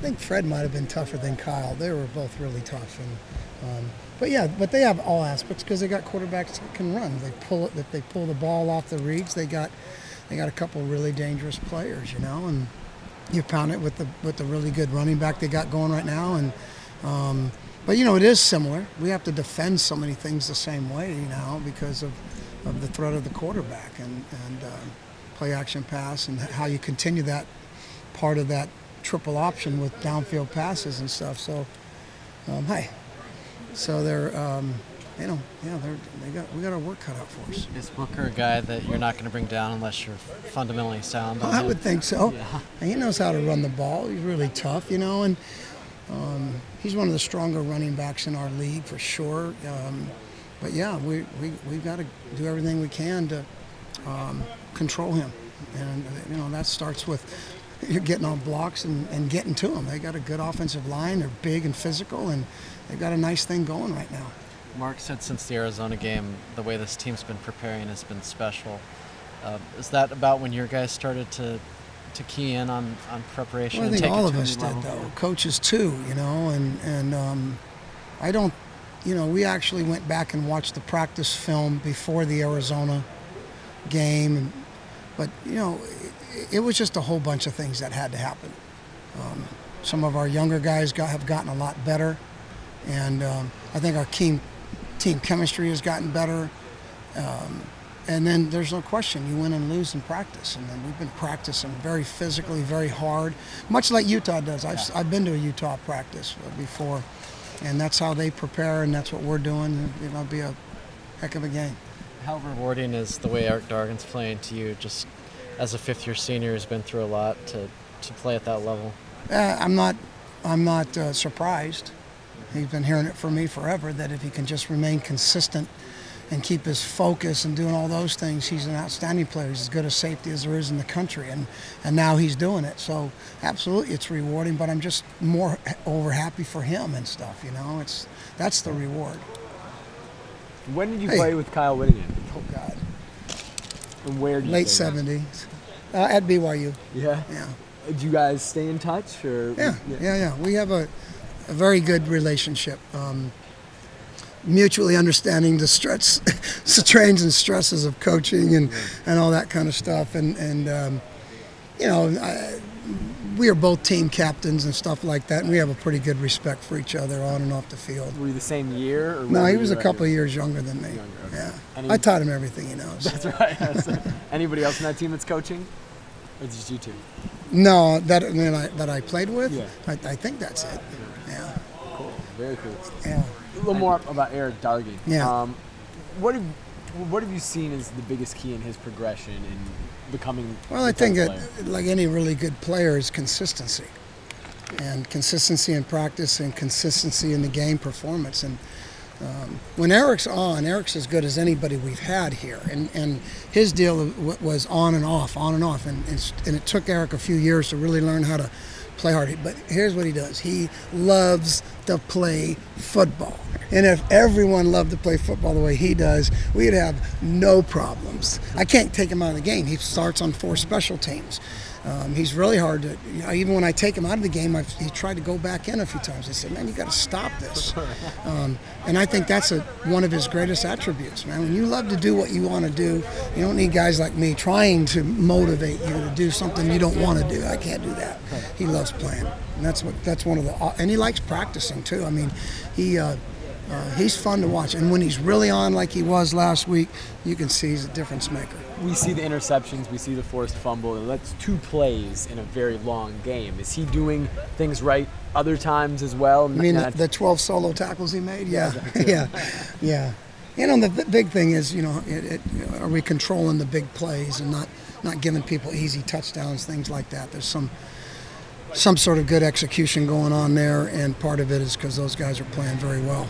think Fred might have been tougher than Kyle. They were both really tough, but they have all aspects because they got quarterbacks that can run. They pull the ball off the reads. They got a couple really dangerous players, and you pound it with the really good running back they got going right now. And but it is similar. We have to defend so many things the same way now because of the threat of the quarterback and play action pass and how you continue that part of that triple option with downfield passes and stuff. So, so they're, we got our work cut out for us. Is Booker a guy that you're not going to bring down unless you're fundamentally sound? I would think so. Yeah. And he knows how to run the ball. He's really tough, and he's one of the stronger running backs in our league for sure. But yeah, we've got to do everything we can to control him, and that starts with you're getting on blocks and getting to them. They got a good offensive line. They're big and physical, and they've got a nice thing going right now. Mark said since the Arizona game, the way this team's been preparing has been special. Is that about when your guys started to key in on preparation? Well, I and think take all it of to a us new level? did, though. Coaches too, and I don't, we actually went back and watched the practice film before the Arizona game, but it was just a whole bunch of things that had to happen. Some of our younger guys have gotten a lot better, and I think our team chemistry has gotten better. And then there's no question, you win and lose in practice. And then we've been practicing very physically, very hard, much like Utah does. I've been to a Utah practice before, and that's how they prepare, and that's what we're doing. It'll be a heck of a game. How rewarding is the way Eric Dargan's playing to you, just as a fifth-year senior who's been through a lot, to play at that level? I'm not surprised. He's been hearing it from me forever that if he can just remain consistent and keep his focus and doing all those things, he's an outstanding player. He's as good a safety as there is in the country, and now he's doing it. So absolutely, it's rewarding. But I'm just more over happy for him and stuff. That's the reward. When did you play with Kyle Whittingham? Oh God. And where did you Late play? '70s at BYU. Yeah. Yeah. Do you guys stay in touch, or? Yeah. We have a very good relationship. Mutually understanding the strains and stresses of coaching and all that kind of stuff. We are both team captains and stuff like that, and we have a pretty good respect for each other on and off the field. Were you the same year? Or No, he was a couple of years younger than me. Okay. Yeah, I taught him everything he knows. That's right. Anybody else on that team that's coaching, or just you two? No, that I played with. Yeah. I think that's it. Yeah. Cool. Very cool. Yeah. A little more about Eric Dargan. Yeah. What have you seen as the biggest key in his progression in becoming? Well, I think that, like any really good player, is consistency, and consistency in practice and consistency in the game performance. And when Eric's on, Eric's as good as anybody we've had here. And his deal was on and off, and it took Eric a few years to really learn how to play hard. But here's what he does. He loves to play football. And if everyone loved to play football the way he does, we'd have no problems. I can't take him out of the game. He starts on 4 special teams. He's really hard to, even when I take him out of the game, he tried to go back in a few times. I said, man, you got to stop this. And I think that's one of his greatest attributes, man. When you love to do what you want to do, you don't need guys like me trying to motivate you to do something you don't want to do. I can't do that. He loves playing. And that's one of the, and he likes practicing too. I mean, he's fun to watch. And when he's really on like he was last week, you can see he's a difference maker. We see the interceptions, we see the forced fumble, and that's 2 plays in a very long game. Is he doing things right other times as well? I mean, the 12 solo tackles he made? Yeah. Yeah. The big thing is, are we controlling the big plays and not giving people easy touchdowns, things like that. There's some sort of good execution going on there, and part of it is because those guys are playing very well.